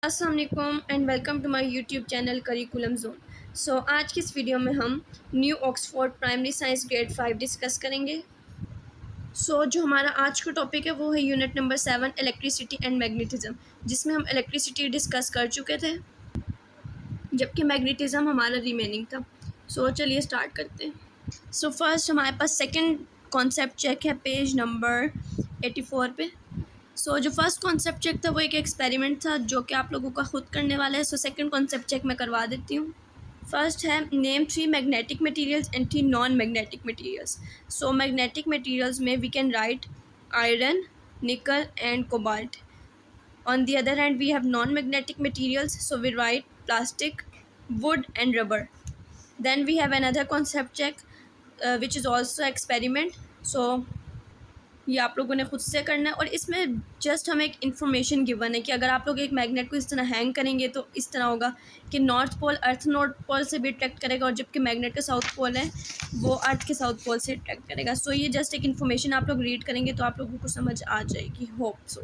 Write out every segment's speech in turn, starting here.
अस्सलाम वालेकुम and welcome to my YouTube channel curriculum zone. आज की इस वीडियो में हम new Oxford primary science grade 5 discuss करेंगे। जो हमारा आज का टॉपिक है वो है unit number 7 electricity and magnetism, जिसमें हम इलेक्ट्रिसिटी डिस्कस कर चुके थे जबकि मैग्नेटिज्म हमारा रिमेनिंग था। चलिए स्टार्ट करते हैं। फर्स्ट हमारे पास सेकेंड कॉन्सेप्ट चेक है पेज नंबर 84 पे। जो फर्स्ट कॉन्सेप्ट चेक था वो एक एक्सपेरिमेंट था जो कि आप लोगों का खुद करने वाला है। सेकंड कॉन्सेप्ट चेक मैं करवा देती हूँ। फर्स्ट है name 3 magnetic materials and 3 non magnetic materials. Magnetic materials में we can write iron, nickel and cobalt. On the other hand we have non magnetic materials, so we write plastic, wood and rubber. Then we have another concept check which is also experiment. ये आप लोगों ने खुद से करना है और इसमें जस्ट हमें एक इन्फॉर्मेशन गिवन है कि अगर आप लोग एक मैग्नेट को इस तरह हैंग करेंगे तो इस तरह होगा कि नॉर्थ पोल अर्थ नॉर्थ पोल से भी अट्रैक्ट करेगा और जबकि मैग्नेट का साउथ पोल है वो अर्थ के साउथ पोल से अट्रैक्ट करेगा। ये जस्ट एक इन्फॉर्मेशन आप लोग रीड करेंगे तो आप लोगों को समझ आ जाएगी, होप सो।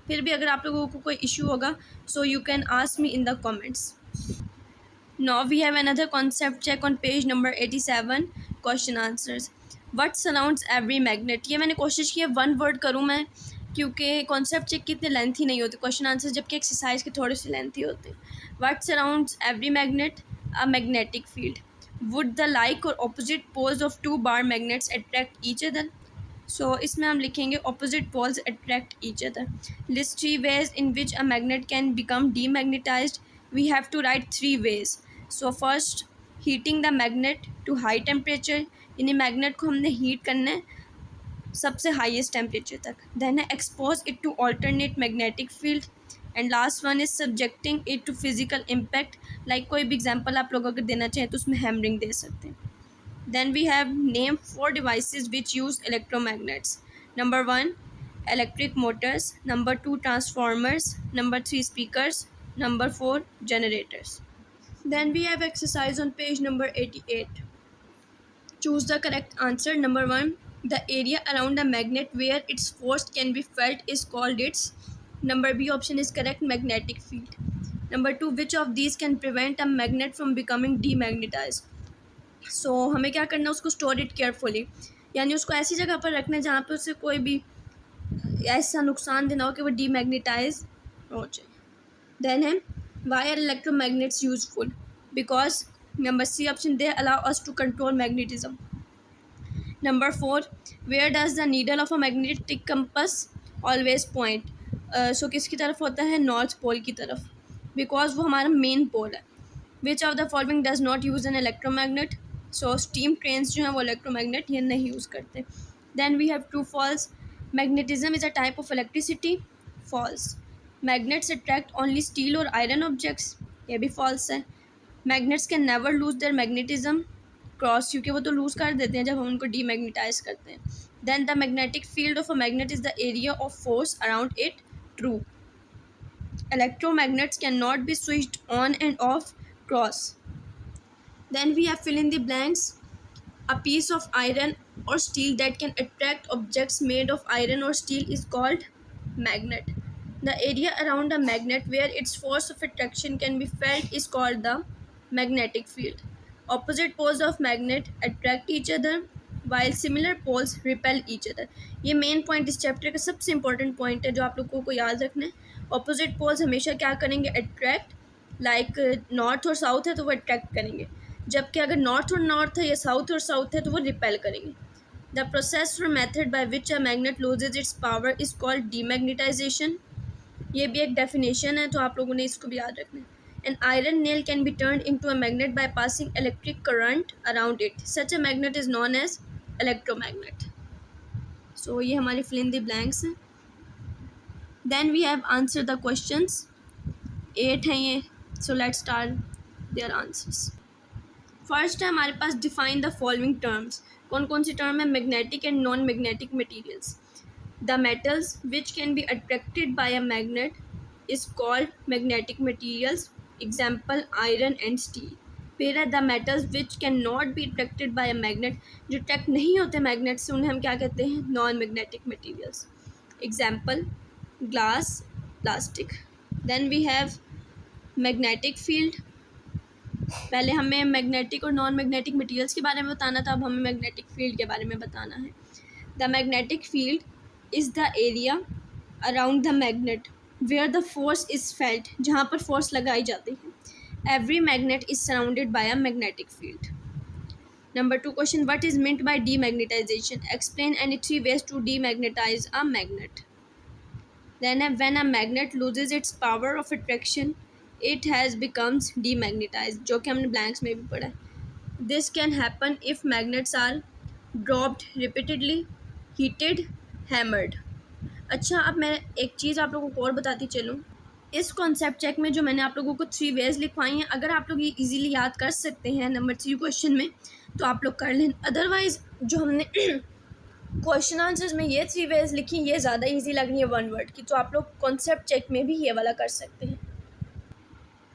फिर भी अगर आप लोगों को कोई इशू होगा you can ask me in the comments. Now we have another concept check on page number 87, question answers. What surrounds every magnet. ये मैंने कोशिश की है वन वर्ड करूँ मैं, क्योंकि कॉन्सेप्ट चेक की इतने लेंथी नहीं होती क्वेश्चन आंसर, जबकि एक्सरसाइज के थोड़े से लेंथी होते। What surrounds every magnet, a magnetic field. Would the like और opposite poles of 2 bar magnets attract each other. इसमें हम लिखेंगे opposite poles attract each other. List 3 ways in which a magnet can become demagnetized. We have to write 3 ways. First, heating the magnet to high temperature, यानी magnet को हमने heat करना है सबसे highest temperature तक। देन है expose it to alternate magnetic field and last one is subjecting it to physical impact. Like कोई भी एग्जांपल आप लोग अगर देना चाहें तो उसमें हैमरिंग दे सकते हैं। Then we have name 4 devices which use electromagnets. Number 1 electric motors, number 2 transformers, number 3 speakers, number 4 generators. Then we have exercise on page number 88. Choose the correct answer. Number 1, the area around a magnet where its force can be felt is called its. Number B option is correct, magnetic field. Number 2, which of these can prevent a magnet from becoming demagnetized? हमें क्या करना है, उसको store it carefully, यानी उसको ऐसी जगह पर रखना है जहाँ पे उसे कोई भी ऐसा नुकसान देना हो कि वो डीमैग्नेटाइज हो जाए। देन है why are electromagnets useful? Because number C option, they allow us to control magnetism. Number 4, where does the needle of a magnetic compass always point? किसकी तरफ होता है, नॉर्थ पोल की तरफ, बिकॉज वो हमारा मेन पोल है। Which of the following does not use an electromagnet. Steam trains जो हैं वो इलेक्ट्रोमैग्नेट ये नहीं यूज़ करते। Then we have true false. Magnetism is a type of electricity, false. Magnets attract only steel और iron objects, ये भी false है। Magnets can never lose their magnetism, cross, क्योंकि वो तो लूज़ कर देते हैं जब हम उनको डीमैग्नेटाइज करते हैं। Then the magnetic field of a magnet is the area of force around it, true. Electromagnets cannot be switched on and off, cross. Then we have fill in the blanks. A piece of iron or steel that can attract objects made of iron or steel is called magnet. The area around a magnet where its force of attraction can be felt is called the magnetic field. Opposite poles of magnet attract each other while similar poles repel each other. ये main point इस chapter का सबसे important point है जो आप लोगों को याद रखना है। ऑपोजिट पोल्स हमेशा क्या करेंगे, अट्रैक्ट। लाइक नॉर्थ और साउथ है तो वो अट्रैक्ट करेंगे, जबकि अगर नॉर्थ और नॉर्थ है या साउथ और साउथ है तो वो रिपेल करेंगे। द प्रोसेस और method by which a magnet loses its power is called demagnetisation. ये भी एक डेफिनेशन है तो आप लोगों ने इसको भी याद रखना है। An iron nail can be turned into a magnet by passing electric current around it. Such a magnet is known as electromagnet. ये हमारे fill in the blanks हैं। Then we have answered the questions. 8 हैं ये। Let's start their answers. First है हमारे पास define the following terms. कौन कौन सी term है, magnetic and non-magnetic materials. The metals which can be attracted by a magnet is called magnetic materials. Example iron and steel. फिर है the metals which can not be attracted by a magnet, जो attract नहीं होते magnet से उन्हें हम क्या कहते हैं, non magnetic materials. Example glass, plastic. Then we have magnetic field. पहले हमें मैग्नेटिक और नॉन मैग्नेटिक मटेरियल्स के बारे में बताना था, अब हमें मैग्नेटिक फील्ड के बारे में बताना है। The magnetic field is the area around the magnet where the force is felt, जहाँ पर फोर्स लगाई जाती है। Every magnet is surrounded by a magnetic field. Number 2 question, what is meant by demagnetization? Explain any 3 ways to demagnetize a magnet. Then when a magnet loses its power of attraction, it has becomes demagnetized, जो कि हमने blanks में भी पढ़ा है। This can happen if magnets are dropped repeatedly, heated, hammered. अच्छा, अब मैं एक चीज़ आप लोगों को और बताती चलूँ। इस कॉन्सेप्ट चेक में जो मैंने आप लोगों को 3 वेज लिखवाई हैं, अगर आप लोग ये इजीली याद कर सकते हैं नंबर 3 क्वेश्चन में तो आप लोग कर लें। अदरवाइज़ जो हमने क्वेश्चन आंसर्स में ये 3 वेज लिखी, ये ज़्यादा इजी लग रही है वन वर्ड की, तो आप लोग कॉन्सेप्ट चेक में भी ये वाला कर सकते हैं।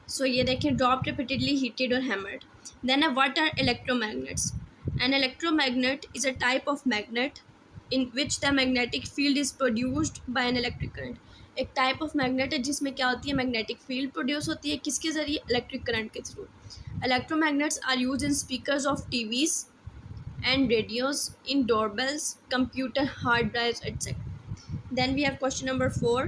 सो ये देखें, ड्रॉप रिपीटेडली, हीटेड और hammered. Then what are electromagnets? An electromagnet is a type of magnet in which the magnetic field is produced by an electric current. एक टाइप ऑफ मैग्नेट है जिसमें क्या होती है, मैग्नेटिक फील्ड प्रोड्यूस होती है, किसके ज़रिए? इलेक्ट्रिक करंट के through. Electromagnets are use in speakers of TVs and radios, in doorbells, computer, hard drives, etc. Then we have question number 4.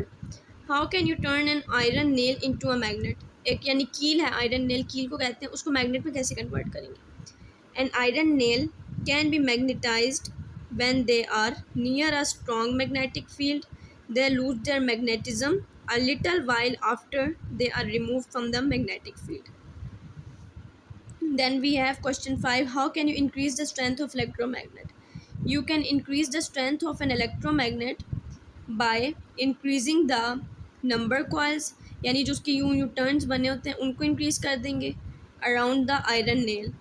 How can you turn an iron nail into a magnet? एक यानी कील है, iron nail कील को कहते हैं, उसको magnet में कैसे कन्वर्ट करेंगे? An iron nail can be magnetized when they are near a strong magnetic field. They lose their magnetism a little while after they are removed from the magnetic field. Then we have question 5. How can you increase the strength of electromagnet? You can increase the strength of an electromagnet by increasing the number coils, यानी जो उसके यूं turns बने होते हैं उनको increase कर देंगे अराउंड द आयरन नेल,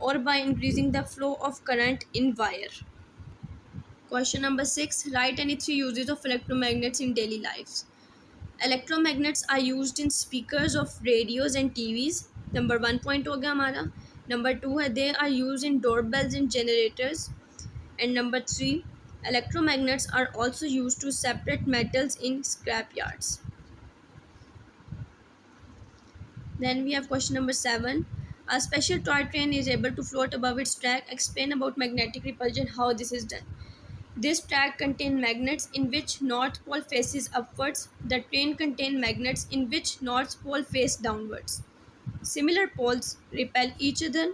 और by increasing the flow of current in wire. Question number 6. Write any 3 uses of electromagnets in daily lives. Electromagnets are used in speakers of radios and TVs. Number 1 point हो गया हमारा। Number 2 है they are use in doorbells and generators. And number 3, electromagnets are also used to separate metals in scrap yards. Then we have question number 7. A special toy train is able to float above its track. Explain about magnetic repulsion, how this is done. This track contains magnets in which north pole faces upwards. The train contains magnets in which north pole face downwards. Similar poles repel each other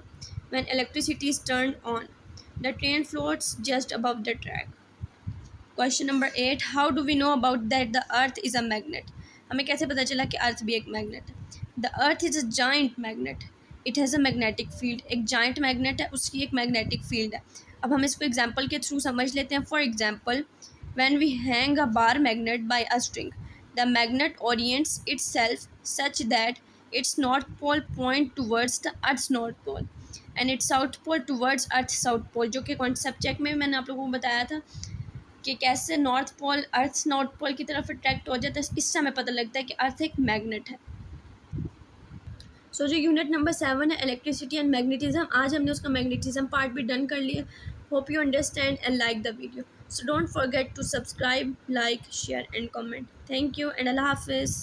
when electricity is turned on. The train floats just above the track. Question number 8. How do we know about that the earth is a magnet? हमें कैसे पता चला कि अर्थ भी एक magnet है? The earth is a giant magnet. It has a magnetic field. एक giant magnet है, उसकी एक magnetic field है। अब हम इसको एग्जाम्पल के थ्रू समझ लेते हैं। For example, when we hang a bar magnet by a string, the magnet orients itself such that its north pole point towards the earth's north pole and its south pole towards earth's south pole, जो कि concept check में मैंने आप लोगों को बताया था कि कैसे नॉर्थ पोल अर्थ's नॉर्थ पोल की तरफ अट्रैक्ट हो जाता है। इससे हमें पता लगता है कि अर्थ एक मैग्नेट है। सो जो यूनिट नंबर 7 है इलेक्ट्रिसिटी एंड मैग्नेटिज्म, आज हमने उसका मैग्नेटिज्म पार्ट भी डन कर लिया। Hope you understand and like the video. So don't forget to subscribe, like, share and comment. Thank you and अल्लाह हाफिज़।